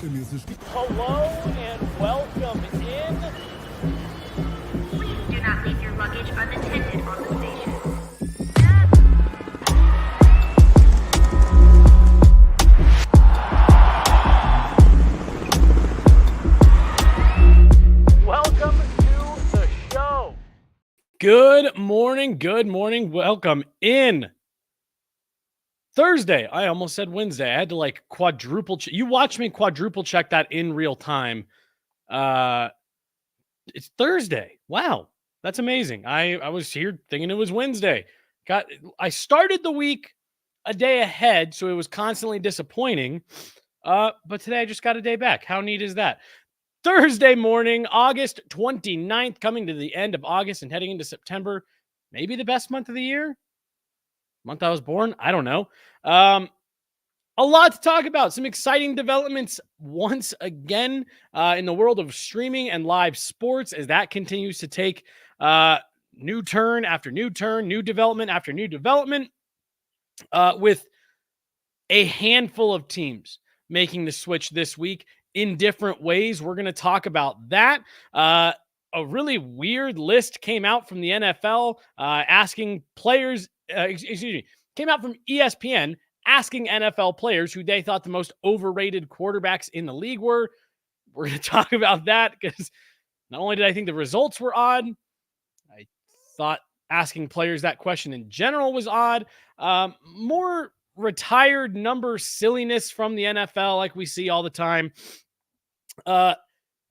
Hello and welcome in. Please do not leave your luggage unattended on the station. Welcome to the show. Good morning. Welcome in. Thursday. I almost said Wednesday. I had to quadruple check. You watch me quadruple check that in real time. It's Thursday. Wow. That's amazing. I was here thinking it was Wednesday. I started the week a day ahead, so it was constantly disappointing. But today I just got a day back. How neat is that? Thursday morning, August 29th, coming to the end of August and heading into September. Maybe the best month of the year. Month I was born. I don't know. A lot to talk about. Some exciting developments once again in the world of streaming and live sports as that continues to take new turn after new turn, new development after new development, with a handful of teams making the switch this week in different ways. We're going to talk about that. A really weird list came out from the NFL asking players, came out from ESPN asking NFL players who they thought the most overrated quarterbacks in the league were. We're going to talk about that because not only did I think the results were odd, I thought asking players that question in general was odd. More retired number silliness from the NFL like we see all the time.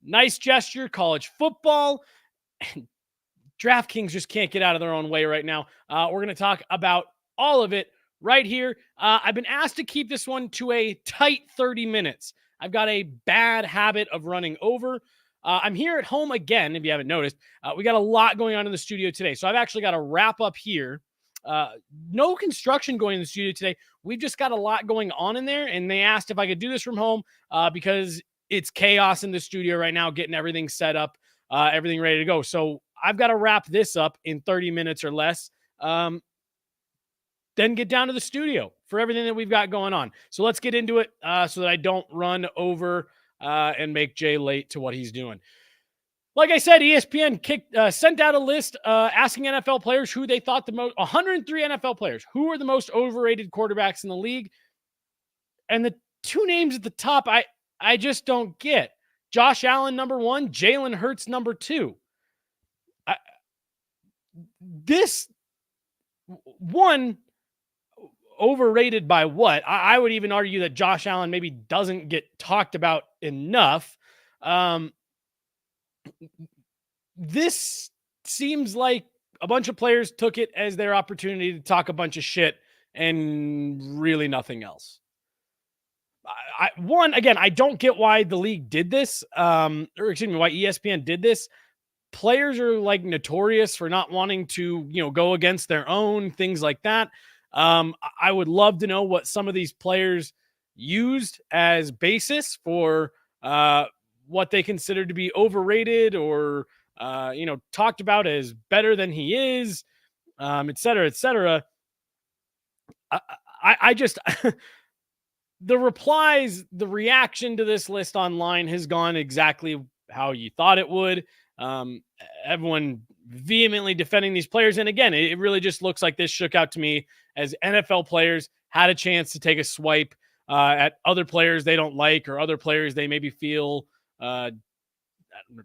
Nice gesture, college football. DraftKings just can't get out of their own way right now. We're going to talk about all of it right here. I've been asked to keep this one to a tight 30 minutes. I've got a bad habit of running over. I'm here at home again, if you haven't noticed. We got a lot going on in the studio today, so I've actually got to wrap up here. No construction going in the studio today. We've just got a lot going on in there, and they asked if I could do this from home because it's chaos in the studio right now, getting everything set up, everything ready to go. So I've got to wrap this up in 30 minutes or less. Then get down to the studio for everything that we've got going on. So let's get into it so that I don't run over and make Jay late to what he's doing. Like I said, ESPN sent out a list asking NFL players who they thought the most, 103 NFL players, who are the most overrated quarterbacks in the league. And the two names at the top, I just don't get. Josh Allen, number one, Jalen Hurts, number two. This one, overrated by what? I would even argue that Josh Allen maybe doesn't get talked about enough. This seems like a bunch of players took it as their opportunity to talk a bunch of shit and really nothing else. I don't get why the league did this, why ESPN did this. Players are notorious for not wanting to, go against their own, things like that. I would love to know what some of these players used as basis for what they consider to be overrated or, talked about as better than he is, et cetera, et cetera. I just, the replies, the reaction to this list online has gone exactly how you thought it would. Everyone vehemently defending these players. And again, it really just looks like this shook out to me as NFL players had a chance to take a swipe at other players they don't like or other players they maybe feel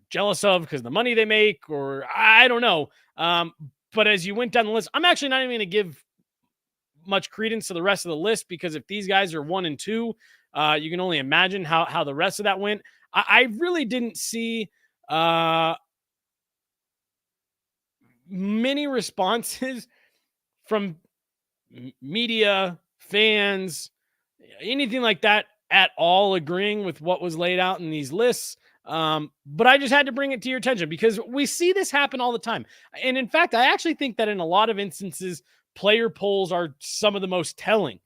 jealous of because of the money they make, or I don't know. But as you went down the list, I'm actually not even going to give much credence to the rest of the list because if these guys are 1 and 2, you can only imagine how the rest of that went. I really didn't see many responses from media, fans, anything like that at all agreeing with what was laid out in these lists. But I just had to bring it to your attention because we see this happen all the time. And in fact, I actually think that in a lot of instances, player polls are some of the most telling.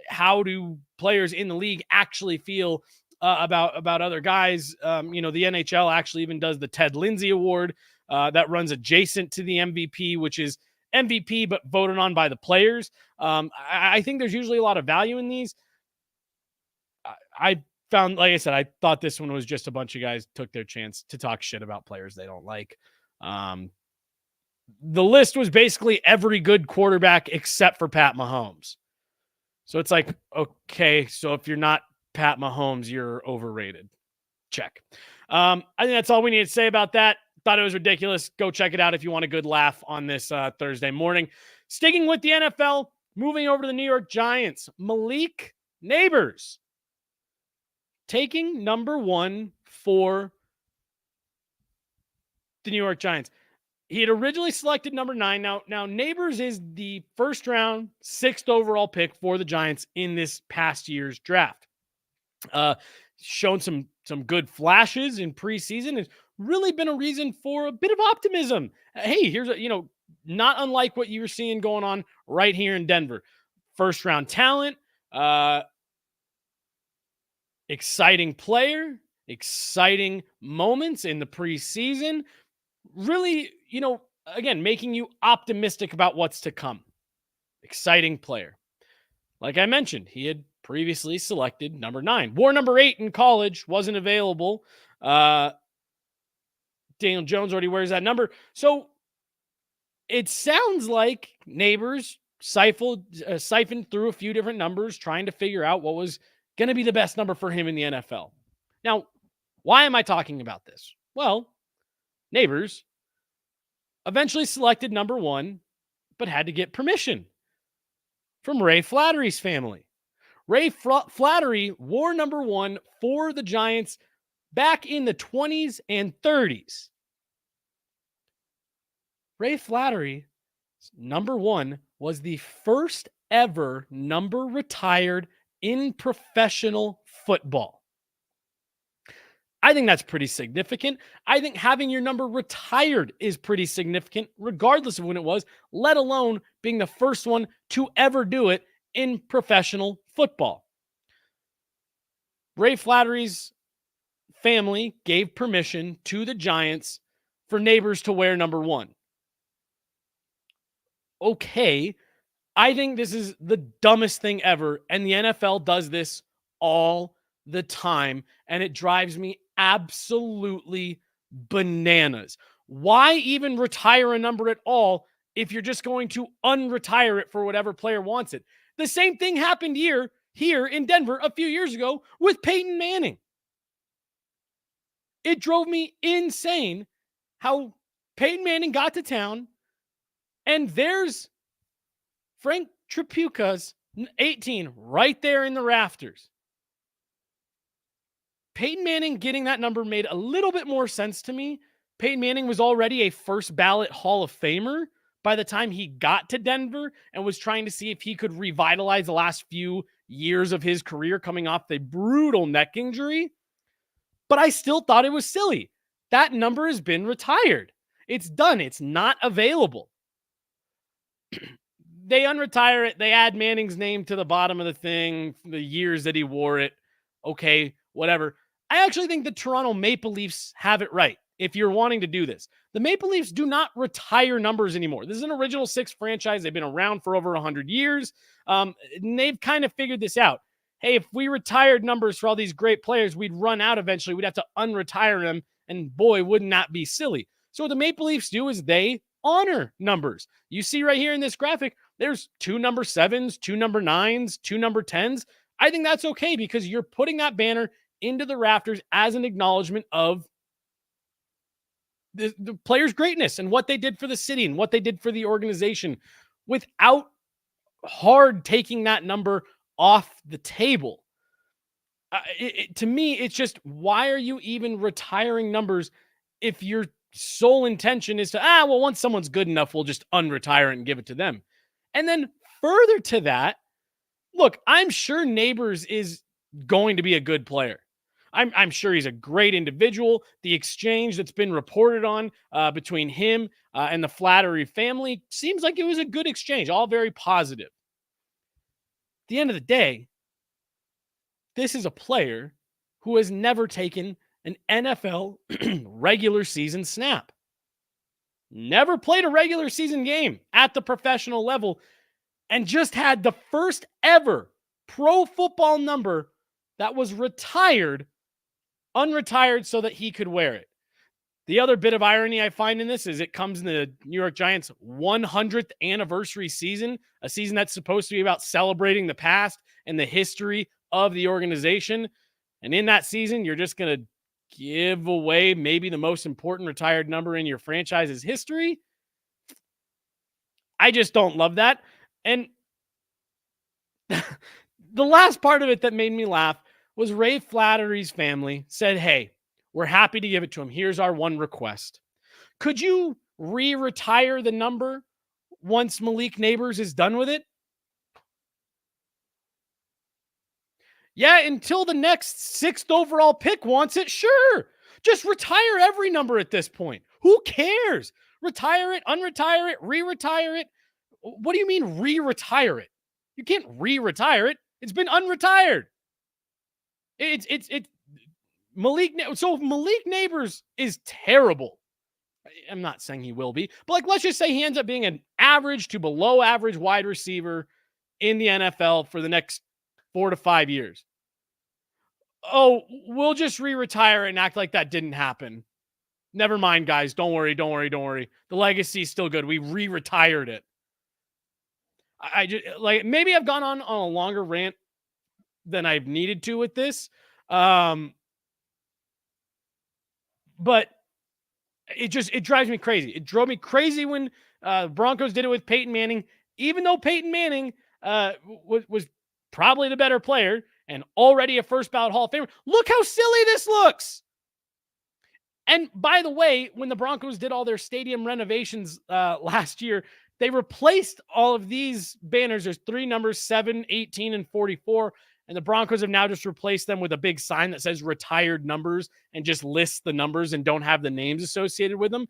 How do players in the league actually feel about other guys? The NHL actually even does the Ted Lindsay Award that runs adjacent to the MVP, which is MVP, but voted on by the players. I think there's usually a lot of value in these. I found, like I said, I thought this one was just a bunch of guys took their chance to talk shit about players they don't like. The list was basically every good quarterback except for Pat Mahomes. So it's like, okay, so if you're not Pat Mahomes, you're overrated. Check. I think that's all we need to say about that. Thought it was ridiculous. Go check it out if you want a good laugh on this Thursday morning. Sticking with the NFL, moving over to the New York Giants. Malik Neighbors taking number 1 for the New York Giants. He had originally selected number 9. Now Neighbors is the first round, 6th overall pick for the Giants in this past year's draft. Shown some good flashes in preseason. It's really been a reason for a bit of optimism. Hey, here's not unlike what you were seeing going on right here in Denver. First round talent, exciting player, exciting moments in the preseason. Really, again, making you optimistic about what's to come. Exciting player. Like I mentioned, he had previously selected number 9. Wore number 8 in college, wasn't available. Daniel Jones already wears that number. So it sounds like Neighbors siphoned through a few different numbers, trying to figure out what was going to be the best number for him in the NFL. Now, why am I talking about this? Well, Neighbors eventually selected number 1, but had to get permission from Ray Flattery's family. Ray Flattery wore number 1 for the Giants back in the 20s and 30s. Ray Flattery, number 1, was the first ever number retired in professional football. I think that's pretty significant. I think having your number retired is pretty significant, regardless of when it was, let alone being the first one to ever do it in professional football. Ray Flattery's family gave permission to the Giants for Neighbors to wear number 1. Okay, I think this is the dumbest thing ever, and the NFL does this all the time, and it drives me absolutely bananas. Why even retire a number at all if you're just going to unretire it for whatever player wants it? The same thing happened here in Denver a few years ago with Peyton Manning. It drove me insane how Peyton Manning got to town, and there's Frank Tripucka's 18 right there in the rafters. Peyton Manning getting that number made a little bit more sense to me. Peyton Manning was already a first ballot Hall of Famer by the time he got to Denver and was trying to see if he could revitalize the last few years of his career coming off the brutal neck injury. But I still thought it was silly. That number has been retired. It's done. It's not available. They unretire it. They add Manning's name to the bottom of the thing, the years that he wore it. Okay, whatever. I actually think the Toronto Maple Leafs have it right if you're wanting to do this. The Maple Leafs do not retire numbers anymore. This is an original 6 franchise. They've been around for over 100 years. And they've kind of figured this out. Hey, if we retired numbers for all these great players, we'd run out eventually. We'd have to unretire them. And boy, wouldn't that be silly. So what the Maple Leafs do is they honor numbers. You see right here in this graphic, there's 2 number 7s, 2 number 9s, 2 number 10s. I think that's okay because you're putting that banner into the rafters as an acknowledgement of the players' greatness and what they did for the city and what they did for the organization without hard taking that number off the table. To me, it's just, why are you even retiring numbers if your sole intention is to, once someone's good enough, we'll just unretire it and give it to them. And then further to that, look, I'm sure Neighbors is going to be a good player. I'm sure he's a great individual. The exchange that's been reported on between him and the Flattery family seems like it was a good exchange, all very positive. At the end of the day, this is a player who has never taken an NFL regular season snap. Never played a regular season game at the professional level and just had the first ever pro football number that was unretired so that he could wear it. The other bit of irony I find in this is it comes in the New York Giants' 100th anniversary season, a season that's supposed to be about celebrating the past and the history of the organization. And in that season, you're just going to give away maybe the most important retired number in your franchise's history. I just don't love that. And the last part of it that made me laugh was Ray Flattery's family said, hey, we're happy to give it to him. Here's our one request. Could you re-retire the number once Malik Neighbors is done with it? Yeah, until the next 6th overall pick wants it, sure. Just retire every number at this point. Who cares? Retire it, unretire it, re-retire it. What do you mean re-retire it? You can't re-retire it. It's been unretired. It's Malik. So if Malik Neighbors is terrible, I'm not saying he will be, but let's just say he ends up being an average to below average wide receiver in the NFL for the next 4 to 5 years. Oh, we'll just re-retire and act like that didn't happen. Never mind, guys. Don't worry. The legacy is still good. We re-retired it. I just maybe I've gone on a longer rant than I've needed to with this. But it drives me crazy. It drove me crazy when Broncos did it with Peyton Manning, even though Peyton Manning was probably the better player and already a first ballot Hall of Famer. Look how silly this looks. And by the way, when the Broncos did all their stadium renovations last year, they replaced all of these banners. There's 3 numbers, 7, 18, and 44. And the Broncos have now just replaced them with a big sign that says retired numbers and just lists the numbers and don't have the names associated with them,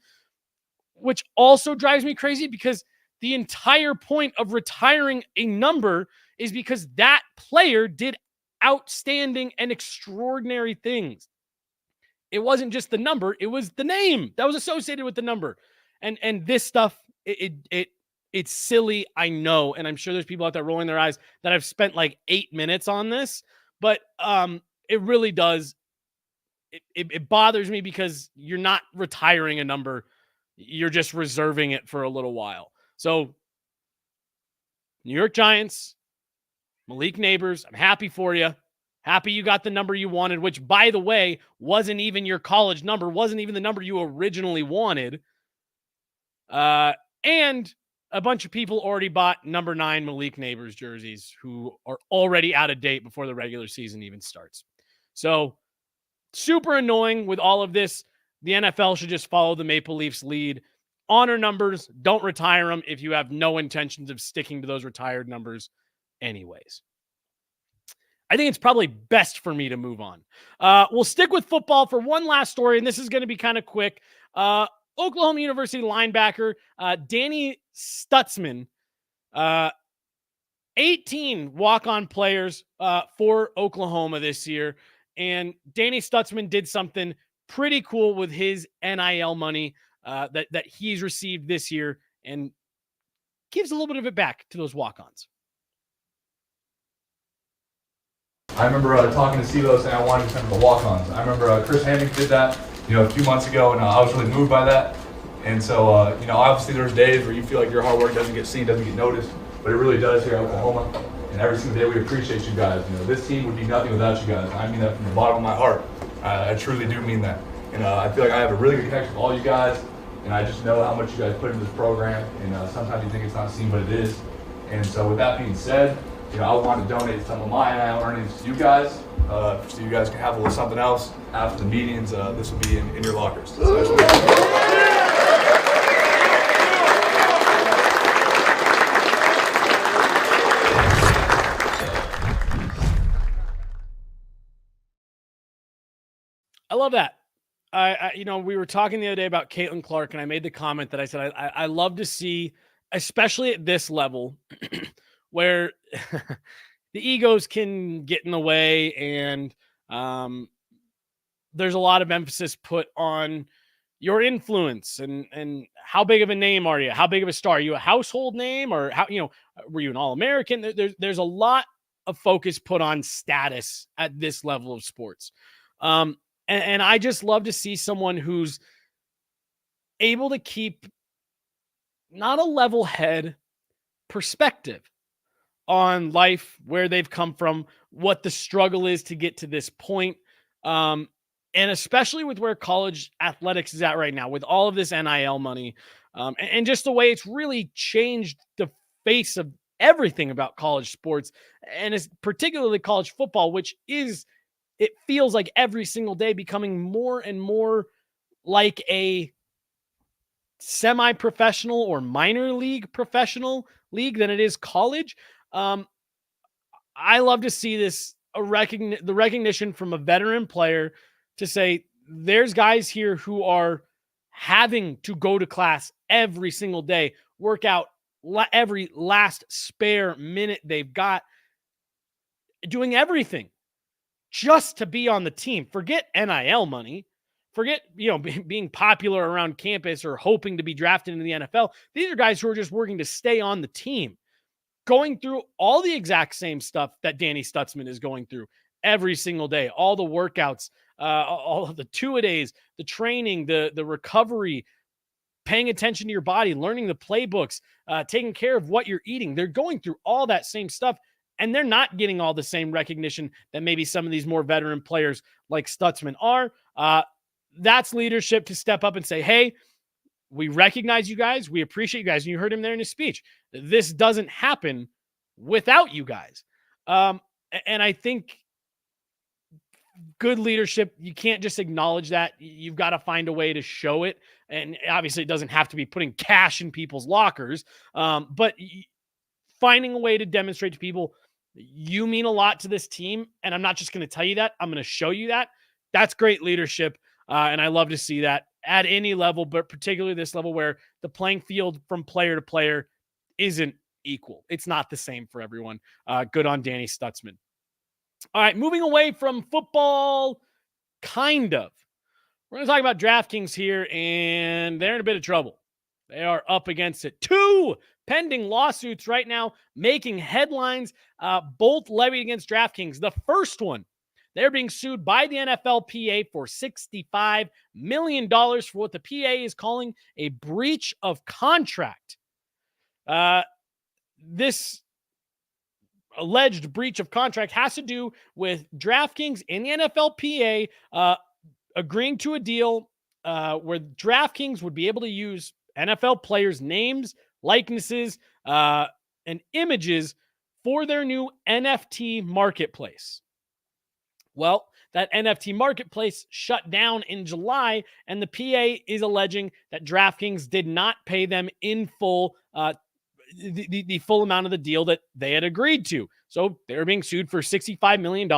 which also drives me crazy because the entire point of retiring a number is because that player did outstanding and extraordinary things. It wasn't just the number, it was the name that was associated with the number. And this stuff, it's silly, I know, and I'm sure there's people out there rolling their eyes that I've spent 8 minutes on this, but it really does. It bothers me because you're not retiring a number, you're just reserving it for a little while. So, New York Giants, Malik Neighbors, I'm happy for you. Happy you got the number you wanted, which, by the way, wasn't even your college number, wasn't even the number you originally wanted. And a bunch of people already bought number 9 Malik Neighbors jerseys who are already out of date before the regular season even starts. So, super annoying with all of this. The NFL should just follow the Maple Leafs lead. Honor numbers. Don't retire them if you have no intentions of sticking to those retired numbers anyways. I think it's probably best for me to move on. We'll stick with football for one last story, and this is going to be kind of quick. Oklahoma University linebacker Danny Stutzman, 18 walk-on players for Oklahoma this year, and Danny Stutzman did something pretty cool with his NIL money that he's received this year and gives a little bit of it back to those walk-ons. I remember talking to CeeLo saying I wanted to send him the walk-ons. I remember Chris Hammock did that, a few months ago, and I was really moved by that. And so, obviously there's days where you feel like your hard work doesn't get seen, doesn't get noticed, but it really does here at Oklahoma. And every single day we appreciate you guys. This team would be nothing without you guys. I mean that from the bottom of my heart. I truly do mean that. And I feel like I have a really good connection with all you guys, and I just know how much you guys put into this program. And sometimes you think it's not seen, but it is. And so with that being said, I want to donate some of my NIL earnings to you guys, so you guys can have a little something else after the meetings. This will be in your lockers. I love that. We were talking the other day about Caitlin Clark, and I made the comment that I said I love to see, especially at this level, where the egos can get in the way, and there's a lot of emphasis put on your influence and how big of a name are you? How big of a star? Are you a household name, or how, were you an All-American? There's a lot a focus put on status at this level of sports. And I just love to see someone who's able to keep not a level head perspective on life, where they've come from, what the struggle is to get to this point. And especially with where college athletics is at right now, with all of this NIL money, and just the way it's really changed the face of everything about college sports, and it's particularly college football, which is, it feels like every single day becoming more and more like a semi-professional or minor league professional league than it is college. I love to see this, the recognition from a veteran player to say, there's guys here who are having to go to class every single day, work out every last spare minute they've got, doing everything just to be on the team. Forget NIL money. Forget, being popular around campus or hoping to be drafted into the NFL. These are guys who are just working to stay on the team, going through all the exact same stuff that Danny Stutzman is going through every single day. All the workouts, all of the two-a-days, the training, the recovery, paying attention to your body, learning the playbooks, taking care of what you're eating. They're going through all that same stuff, and they're not getting all the same recognition that maybe some of these more veteran players like Stutzman are. That's leadership, to step up and say, hey, we recognize you guys. We appreciate you guys. And you heard him there in his speech. This doesn't happen without you guys. And I think good leadership, you can't just acknowledge that. You've got to find a way to show it. And obviously it doesn't have to be putting cash in people's lockers, but finding a way to demonstrate to people, you mean a lot to this team. And I'm not just going to tell you that, I'm going to show you that. That's great leadership. And I love to see that at any level, but particularly this level where the playing field from player to player isn't equal. It's not the same for everyone. Good on Danny Stutzman. All right, moving away from football, kind of. We're going to talk about DraftKings here, and they're in a bit of trouble. They are up against it. 2 pending lawsuits right now making headlines, both levied against DraftKings. The first one, they're being sued by the NFLPA for $65 million for what the PA is calling a breach of contract. This alleged breach of contract has to do with DraftKings and the NFLPA agreeing to a deal where DraftKings would be able to use NFL players' names, likenesses, and images for their new NFT marketplace. Well, that NFT marketplace shut down in July, and the PA is alleging that DraftKings did not pay them in full the full amount of the deal that they had agreed to. So they're being sued for $65 million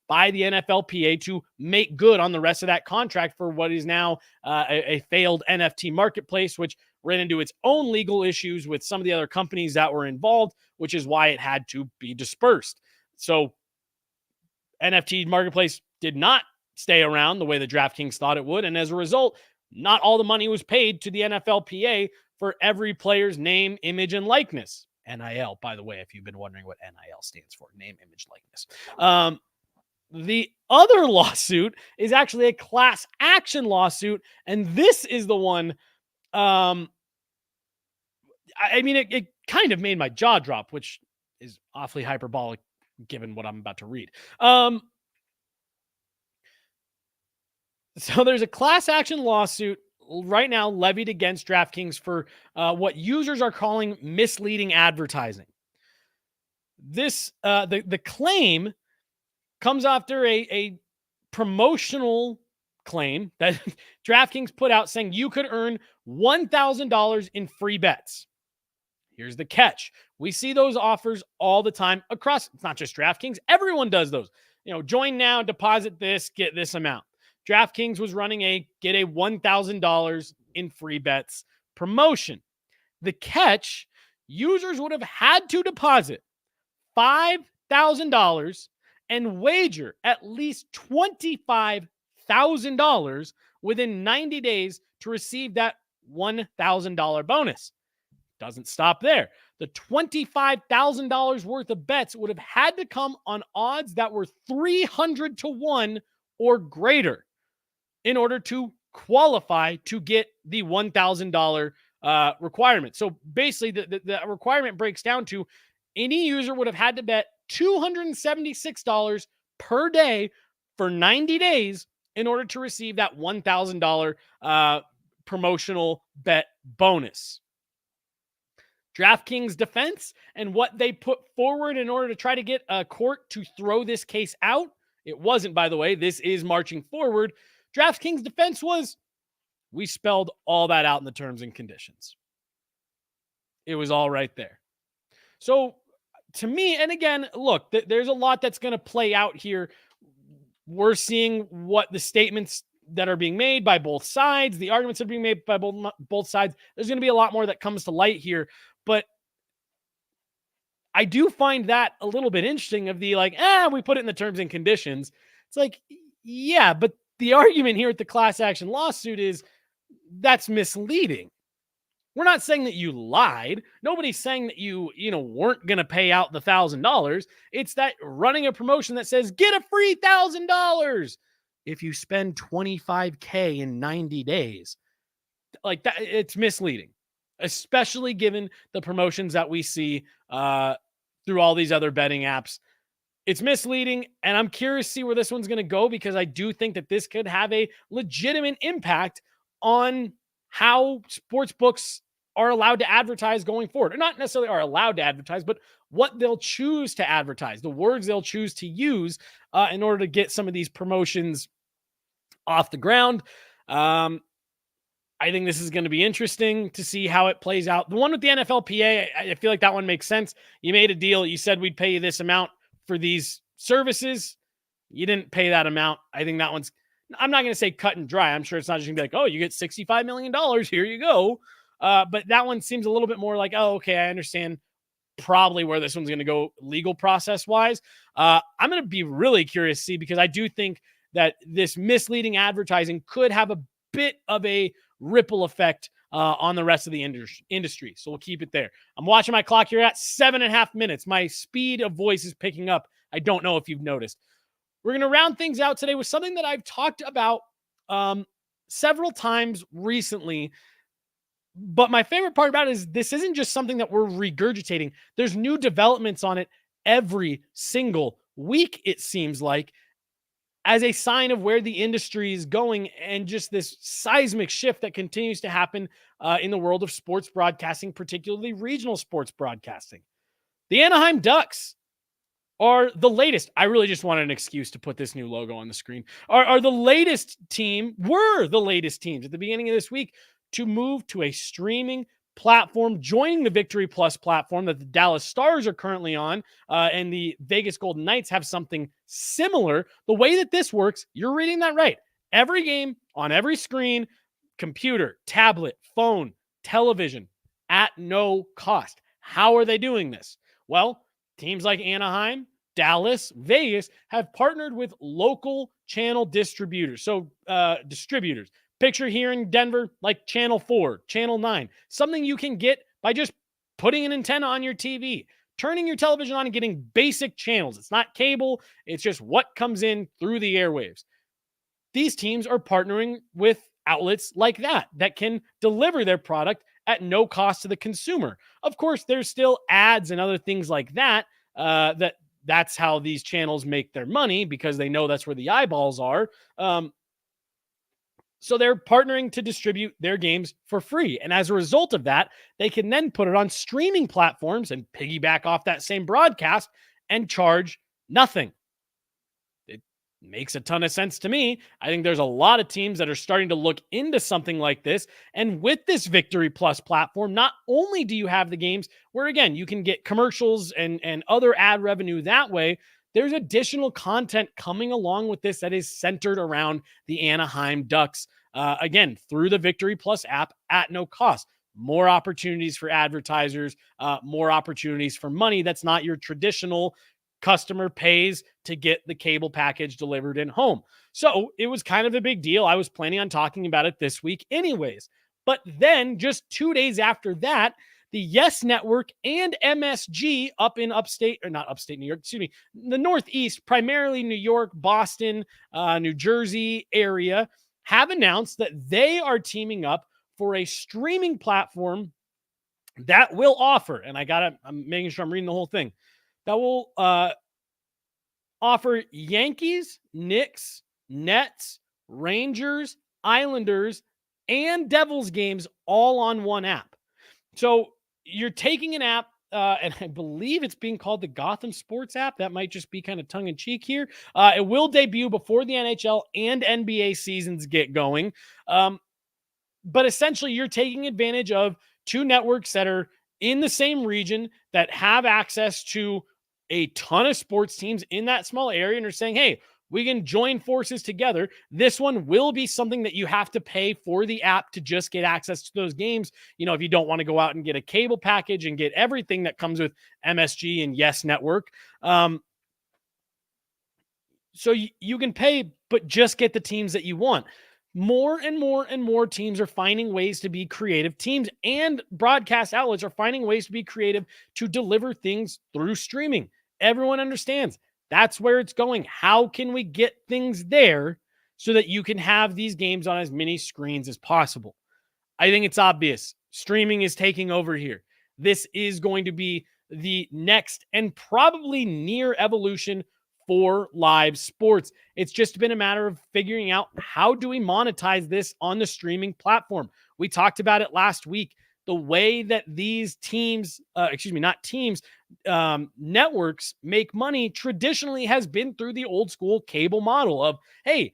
by the NFLPA to make good on the rest of that contract for what is now a failed NFT marketplace, which ran into its own legal issues with some of the other companies that were involved, which is why it had to be dispersed. So NFT marketplace did not stay around the way the DraftKings thought it would. And as a result, not all the money was paid to the NFLPA for every player's name, image, and likeness. NIL, by the way, if you've been wondering what NIL stands for, name, image, likeness. The other lawsuit is actually a class action lawsuit. And this is the one, it kind of made my jaw drop, which is awfully hyperbolic given what I'm about to read. So there's a class action lawsuit right now levied against DraftKings for what users are calling misleading advertising. This the claim comes after a promotional claim that DraftKings put out saying you could earn $1,000 in free bets. Here's the catch. We see those offers all the time across, it's not just DraftKings, everyone does those. Join now, deposit this, get this amount. DraftKings was running get a $1,000 in free bets promotion. The catch, users would have had to deposit $5,000 and wager at least $25,000 within 90 days to receive that $1,000 bonus. Doesn't stop there. the $25,000 worth of bets would have had to come on odds that were 300 to 1 or greater in order to qualify to get the $1,000 requirement. So basically, the requirement breaks down to any user would have had to bet $276 per day for 90 days in order to receive that $1,000 promotional bet bonus. DraftKings defense and what they put forward in order to try to get a court to throw this case out. It wasn't, by the way. This is marching forward. DraftKings defense was, we spelled all that out in the terms and conditions. It was all right there. So to me, and again, look, there's a lot that's going to play out here. We're seeing what the statements that are being made by both sides, the arguments that are being made by both sides. There's going to be a lot more that comes to light here. But I do find that a little bit interesting of the we put it in the terms and conditions. It's like, yeah, but the argument here at the class action lawsuit is that's misleading. We're not saying that you lied. Nobody's saying that you weren't going to pay out the $1,000. It's that running a promotion that says get a free $1,000 if you spend $25K in 90 days. Like that, it's misleading, especially given the promotions that we see through all these other betting apps. It's misleading, and I'm curious to see where this one's going to go, because I do think that this could have a legitimate impact on how sports books are allowed to advertise going forward. Or not necessarily are allowed to advertise, but what they'll choose to advertise, the words they'll choose to use in order to get some of these promotions off the ground. I think this is going to be interesting to see how it plays out. The one with the NFLPA, I feel like that one makes sense. You made a deal. You said we'd pay you this amount for these services. You didn't pay that amount. I think that one's, I'm not going to say cut and dry. I'm sure it's not just going to be like, oh, you get $65 million. Here you go. But that one seems a little bit more like, oh, okay, I understand probably where this one's going to go legal process wise. I'm going to be really curious to see, because I do think that this misleading advertising could have a bit of a ripple effect on the rest of the industry. So we'll keep it there. I'm watching my clock here at 7.5 minutes. My speed of voice is picking up. I don't know if you've noticed. We're going to round things out today with something that I've talked about several times recently. But my favorite part about it is this isn't just something that we're regurgitating. There's new developments on it every single week, it seems like, as a sign of where the industry is going, and just this seismic shift that continues to happen in the world of sports broadcasting, particularly regional sports broadcasting. The Anaheim Ducks are the latest. I really just wanted an excuse to put this new logo on the screen. Were the latest teams at the beginning of this week to move to a streaming platform, joining the Victory Plus platform that the Dallas Stars are currently on, and the Vegas Golden Knights have something similar. The way that this works, you're reading that right. Every game on every screen, computer, tablet, phone, television, at no cost. How are they doing this? Well, teams like Anaheim, Dallas, Vegas have partnered with local channel distributors. So distributors. Picture here in Denver, like Channel 4, Channel 9, something you can get by just putting an antenna on your TV, turning your television on and getting basic channels. It's not cable. It's just what comes in through the airwaves. These teams are partnering with outlets like that can deliver their product at no cost to the consumer. Of course, there's still ads and other things like that, that's how these channels make their money, because they know that's where the eyeballs are. So they're partnering to distribute their games for free. And as a result of that, they can then put it on streaming platforms and piggyback off that same broadcast and charge nothing. It makes a ton of sense to me. I think there's a lot of teams that are starting to look into something like this. And with this Victory Plus platform, not only do you have the games where, again, you can get commercials and other ad revenue that way, there's additional content coming along with this that is centered around the Anaheim Ducks. Again, through the Victory Plus app at no cost. More opportunities for advertisers, more opportunities for money that's not your traditional customer pays to get the cable package delivered in home. So it was kind of a big deal. I was planning on talking about it this week anyways. But then just 2 days after that, the Yes Network and MSG up in upstate, or not upstate New York, excuse me, the Northeast, primarily New York, Boston, New Jersey area, have announced that they are teaming up for a streaming platform that will offer, and I'm making sure I'm reading the whole thing, that will offer Yankees, Knicks, Nets, Rangers, Islanders, and Devils games all on one app. So you're taking an app, and I believe it's being called the Gotham Sports app. That might just be kind of tongue in cheek here. It will debut before the NHL and NBA seasons get going. But essentially, you're taking advantage of two networks that are in the same region that have access to a ton of sports teams in that small area and are saying, hey, we can join forces together. This one will be something that you have to pay for the app to just get access to those games. You know, if you don't want to go out and get a cable package and get everything that comes with MSG and Yes Network. So you can pay, but just get the teams that you want. More and more and more teams are finding ways to be creative. Teams and broadcast outlets are finding ways to be creative to deliver things through streaming. Everyone understands that's where it's going. How can we get things there so that you can have these games on as many screens as possible? I think it's obvious. Streaming is taking over here. This is going to be the next and probably near evolution for live sports. It's just been a matter of figuring out, how do we monetize this on the streaming platform? We talked about it last week. The way that these teams, networks make money traditionally has been through the old school cable model of, hey,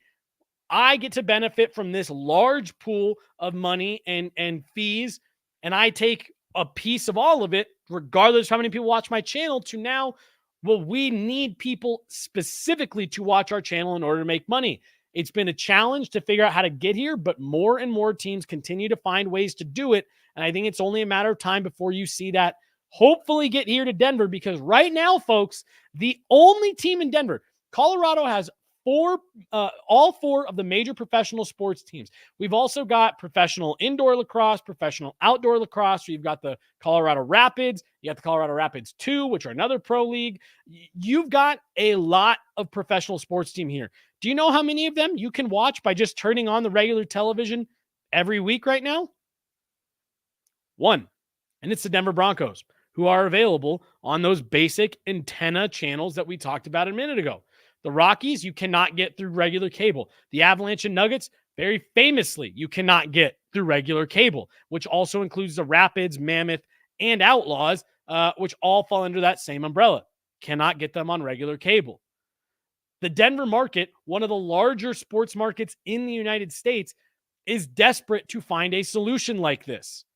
I get to benefit from this large pool of money and fees, and I take a piece of all of it, regardless of how many people watch my channel, to now, well, we need people specifically to watch our channel in order to make money. It's been a challenge to figure out how to get here, but more and more teams continue to find ways to do it. And I think it's only a matter of time before you see that hopefully get here to Denver, because right now, folks, the only team in Denver, Colorado has all four of the major professional sports teams. We've also got professional indoor lacrosse, professional outdoor lacrosse. We've got the Colorado Rapids. You got the Colorado Rapids 2, which are another pro league. You've got a lot of professional sports team here. Do you know how many of them you can watch by just turning on the regular television every week right now? One, and it's the Denver Broncos, who are available on those basic antenna channels that we talked about a minute ago. The Rockies, you cannot get through regular cable. The Avalanche and Nuggets, very famously, you cannot get through regular cable, which also includes the Rapids, Mammoth, and Outlaws, which all fall under that same umbrella. Cannot get them on regular cable. The Denver market, one of the larger sports markets in the United States, is desperate to find a solution like this.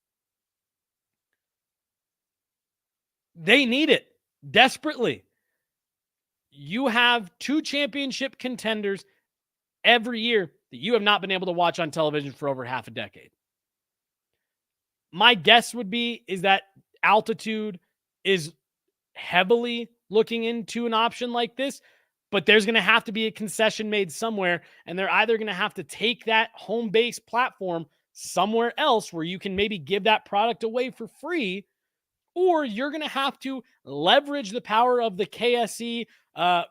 They need it desperately. You have two championship contenders every year that you have not been able to watch on television for over half a decade. My guess would be is that Altitude is heavily looking into an option like this, but there's going to have to be a concession made somewhere, and they're either going to have to take that home base platform somewhere else where you can maybe give that product away for free, or you're going to have to leverage the power of the KSE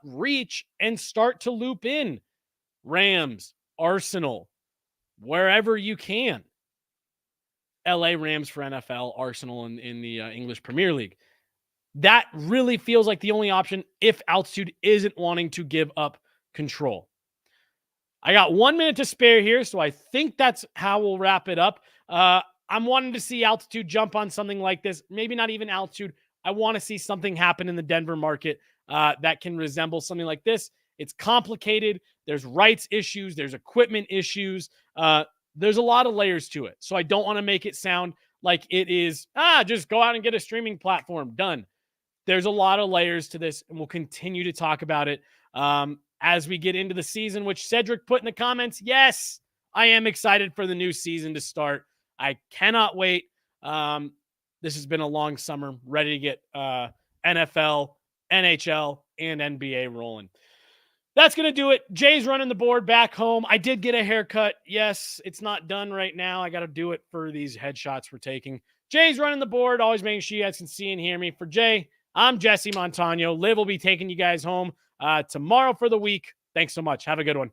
reach and start to loop in Rams, Arsenal, wherever you can. LA Rams for NFL, Arsenal in the English Premier League. That really feels like the only option if Altitude isn't wanting to give up control. I got 1 minute to spare here, so I think that's how we'll wrap it up. I'm wanting to see Altitude jump on something like this. Maybe not even Altitude. I want to see something happen in the Denver market that can resemble something like this. It's complicated. There's rights issues. There's equipment issues. There's a lot of layers to it. So I don't want to make it sound like it is, just go out and get a streaming platform. Done. There's a lot of layers to this, and we'll continue to talk about it as we get into the season, which Cedric put in the comments. Yes, I am excited for the new season to start. I cannot wait. This has been a long summer, ready to get NFL, NHL, and NBA rolling. That's going to do it. Jay's running the board back home. I did get a haircut. Yes, it's not done right now. I got to do it for these headshots we're taking. Jay's running the board, always making sure you guys can see and hear me. For Jay, I'm Jesse Montaño. Liv will be taking you guys home tomorrow for the week. Thanks so much. Have a good one.